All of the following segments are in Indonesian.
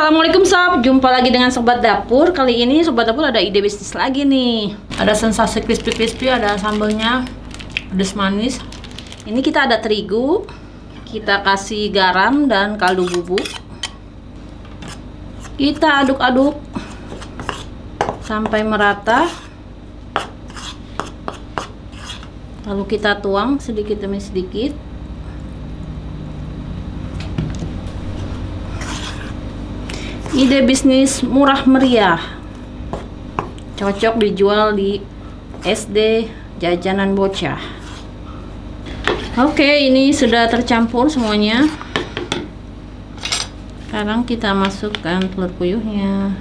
Assalamualaikum sob, jumpa lagi dengan Sobat Dapur. Kali ini Sobat Dapur ada ide bisnis lagi nih. Ada sensasi crispy-crispy, ada sambalnya pedas manis. Ini kita ada terigu, kita kasih garam dan kaldu bubuk. Kita aduk-aduk sampai merata. Lalu kita tuang sedikit demi sedikit. Ide bisnis murah meriah, cocok dijual di SD jajanan bocah. Oke, ini sudah tercampur semuanya. Sekarang kita masukkan telur puyuhnya.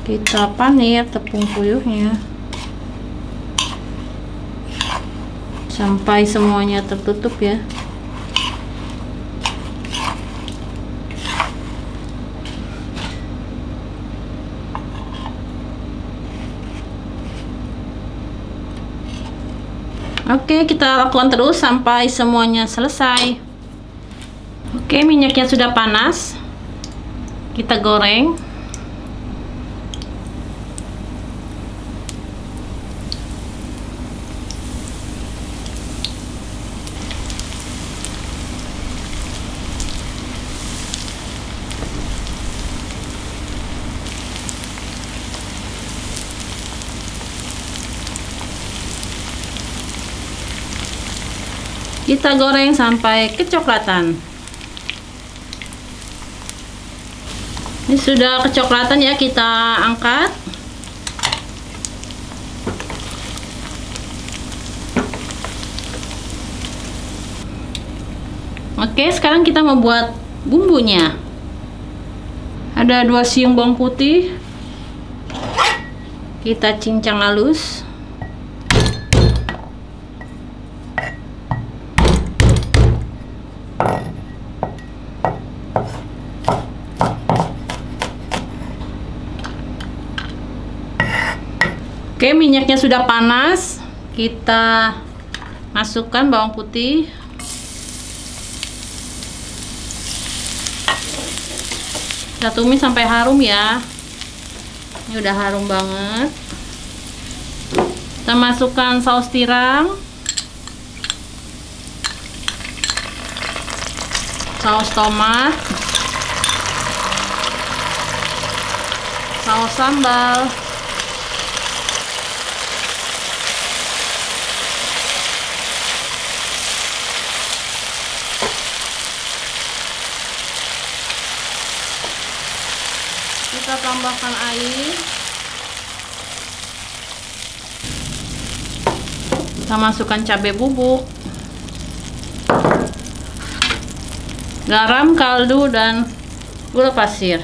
Kita panir tepung puyuhnya sampai semuanya tertutup ya. Oke, kita lakukan terus sampai semuanya selesai. Oke, minyaknya sudah panas. Kita goreng. Kita goreng sampai kecoklatan. Ini sudah kecoklatan ya, kita angkat. Oke, sekarang kita membuat bumbunya. Ada 2 siung bawang putih. Kita cincang halus. Oke, minyaknya sudah panas. Kita masukkan bawang putih. Kita tumis sampai harum ya. Ini udah harum banget. Kita masukkan saus tiram, saus tomat, saus sambal, kita tambahkan air, kita masukkan cabai bubuk, garam, kaldu, dan gula pasir.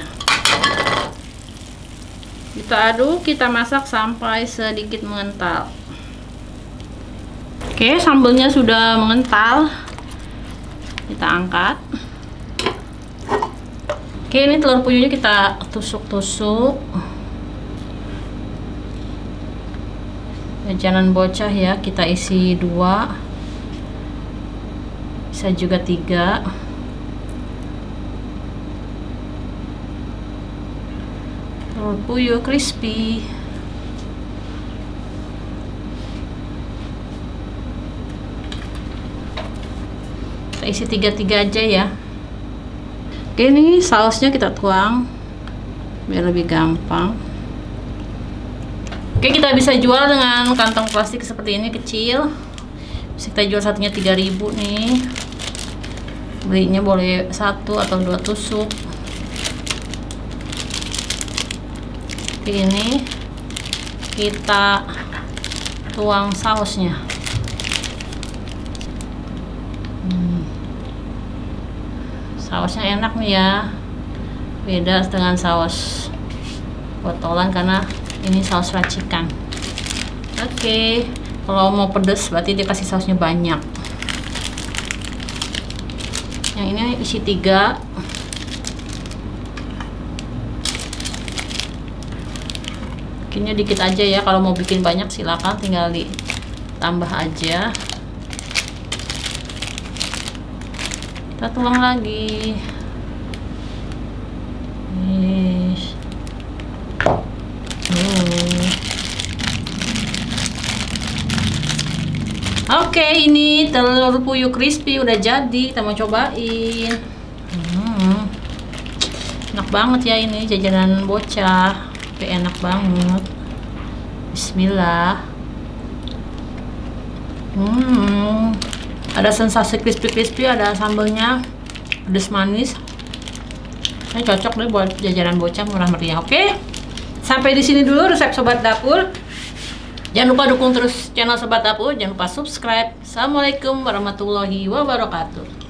Kita aduk, kita masak sampai sedikit mengental. Oke, sambalnya sudah mengental. Kita angkat. Oke, ini telur puyuhnya kita tusuk-tusuk. Jajanan bocah ya, kita isi 2, bisa juga 3. Telur puyuh crispy. Kita isi 3-3 aja ya. Oke, ini sausnya kita tuang biar lebih gampang. Oke, kita bisa jual dengan kantong plastik seperti ini kecil. Bisa kita jual satunya 3.000 nih. Belinya boleh 1 atau 2 tusuk. Oke, ini kita tuang sausnya. Sausnya enak nih ya, beda dengan saus botolan karena ini saus racikan. Oke, Kalau mau pedas berarti dia kasih sausnya banyak. Yang ini isi 3. Bikinnya dikit aja ya. Kalau mau bikin banyak silakan tinggal ditambah aja. Kita tuang lagi. Oke, ini telur puyuh crispy udah jadi. Kita mau cobain. Enak banget ya ini, jajanan bocah. Tapi enak banget. Bismillah. Ada sensasi crispy-crispy, ada sambelnya, pedas manis. Ini cocok deh buat jajanan bocah murah meriah. Oke, sampai di sini dulu resep Sobat Dapur. Jangan lupa dukung terus channel Sobat Dapur. Jangan lupa subscribe. Assalamualaikum warahmatullahi wabarakatuh.